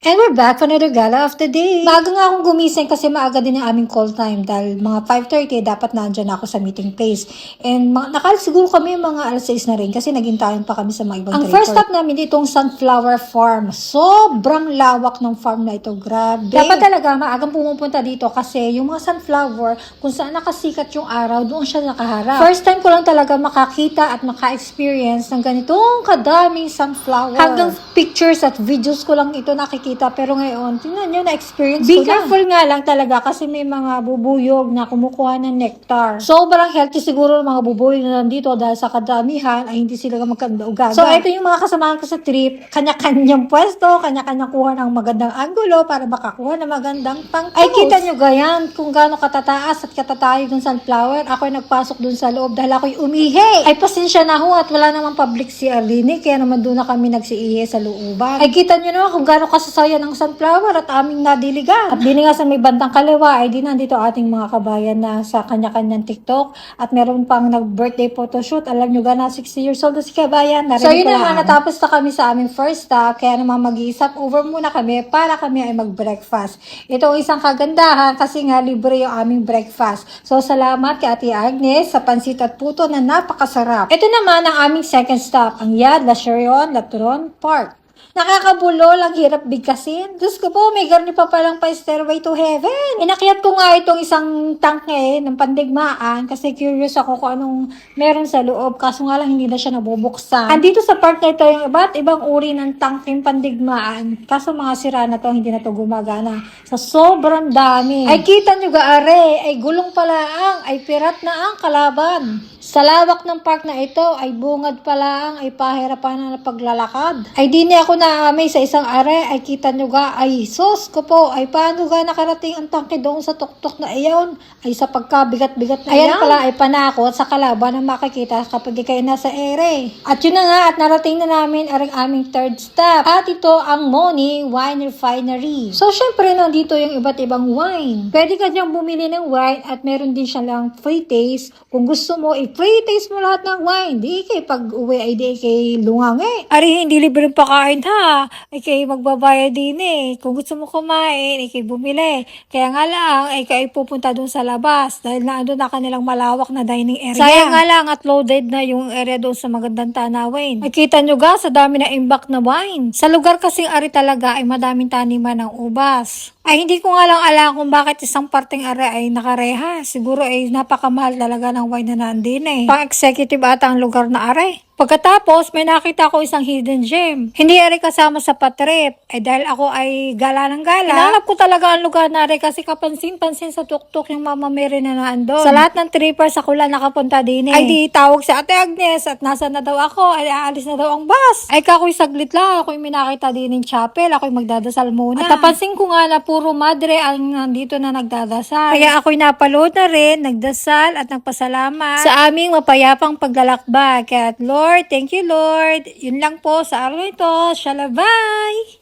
And we're back for another gala of the day. Maaga nga akong gumising kasi maaga din ang aming call time dahil mga 5:30 dapat nandyan ako sa meeting place. And siguro kami mga alas 6 na rin kasi naghintayan pa kami sa mga ibang traitor. Ang first stop namin itong Sunflower Farm. Sobrang lawak ng farm na ito. Grabe. Dapat talaga maagang pumupunta dito kasi yung mga sunflower, kung saan nakasikat yung araw, doon siya nakaharap. First time ko lang talaga makakita at maka-experience ng ganitong kadaming sunflower. Hanggang pictures at videos ko lang ito nakikita. Pero ngayon, tingnan nyo, na-experience ko na. Be careful nga lang talaga kasi may mga bubuyog na kumukuha ng nectar. Sobrang healthy siguro ng mga bubuyog na nandito dahil sa kadamihan ay hindi sila magkanda-ugaga. So, ito yung mga kasamahan ko sa trip. Kanya-kanyang pwesto, kanya-kanyang kuha ng magandang angulo para makakuha ng magandang pang-post. Ay, kita nyo gayan kung gaano katataas at katatayo dun sa sunflower. Ako'y nagpasok dun sa loob dahil ako'y umihi. Ay, pasensya na ho at wala namang public CR linig. Kaya naman doon na kami nagsiihi sa looban. Ay, kita nyo naman kung gaano kasasaya ng sunflower at aming nadiligan. At dini nga sa may bandang kaliwa ay di nandito ating mga kabayan na sa kanya-kanyang TikTok at meron pang nag-birthday photoshoot. Alam nyo ga na 60 years old na si kabayan. So yun naman, natapos na kami sa aming first stop kaya naman mag-iisap over muna kami para kami ay mag-breakfast. Ito ang isang kagandahan kasi nga libre yung aming breakfast. So salamat kay Ate Agnes sa pansit at puto na napakasarap. Ito naman ang aming second stop, ang Yad Laserion Latron Park. Nakakabulol, ang hirap bigkasin. Diyos ko po, may garni pa palang pa Stairway to Heaven. Inakyat ko nga itong isang tangke ng pandigmaan kasi curious ako kung anong meron sa loob. Kaso nga lang hindi na siya nabubuksan. Andito sa park na ito yung iba't ibang uri ng tangking pandigmaan. Kaso mga sira na to, hindi na to gumagana. Sa sobrang dami. Ay kita nyo gaare, ay gulong pala ay pirat na ang kalaban. Sa lawak ng park na ito ay bungad pala ay pahirapan na paglalakad. Ay di niya ako naamay sa isang are ay kita nyo ga ay sus ko po ay paano ga nakarating ang tangke doon sa tuktok na iyon ay sa pagkabigat-bigat na ayan pala ay panakot sa kalaban na makikita kapag kayo nasa ere. At yun na nga at narating na namin ang aming third stop at ito ang Moni Wine Refinery. So syempre nandito yung iba't ibang wine. Pwede ka diyang bumili ng wine at meron din siya lang free taste. Kung gusto mo free taste mo lahat ng wine. Di kay pag uwi ay di kay lungang Ari, hindi libre pakain ha. Ay kay magbabayad din Kung gusto mo kumain, ay kay bumili. Kaya nga lang, ay kay pupunta dun sa labas. Dahil naandun na kanilang malawak na dining area. Sayang nga lang at loaded na yung area doon sa magandang tanawin. Makita nyo ga, sa dami na imbak na wine. Sa lugar kasing ari talaga ay madaming taniman ng ubas. Ay hindi ko nga lang alam kung bakit isang parteng are ay nakareha. Siguro ay napakamahal talaga ng wine na nandin Pang-executive ata ang lugar na are. Pagkatapos, may nakita ko isang hidden gem. Hindi ari kasama sa patrip. Dahil ako ay gala ng gala. Hinanap ko talaga ang lugar na ari kasi kapansin-pansin sa tuktok yung Mama Mary na naandun. Sa lahat ng trippers ako lang nakapunta din Ay di tawag si Ate Agnes at nasa na daw ako. Ay aalis na daw ang bus. Ay kako'y saglit lang. Ako'y minakita din ng chapel. Ako'y magdadasal muna. At napansin ko nga na puro madre ang nandito na nagdadasal. Kaya ako'y napaload na rin, nagdasal at nagpasalamat sa aming mapayapang paglalakbay. Kaya Lord, thank you Lord. Yun lang po sa araw ito. Shalabay!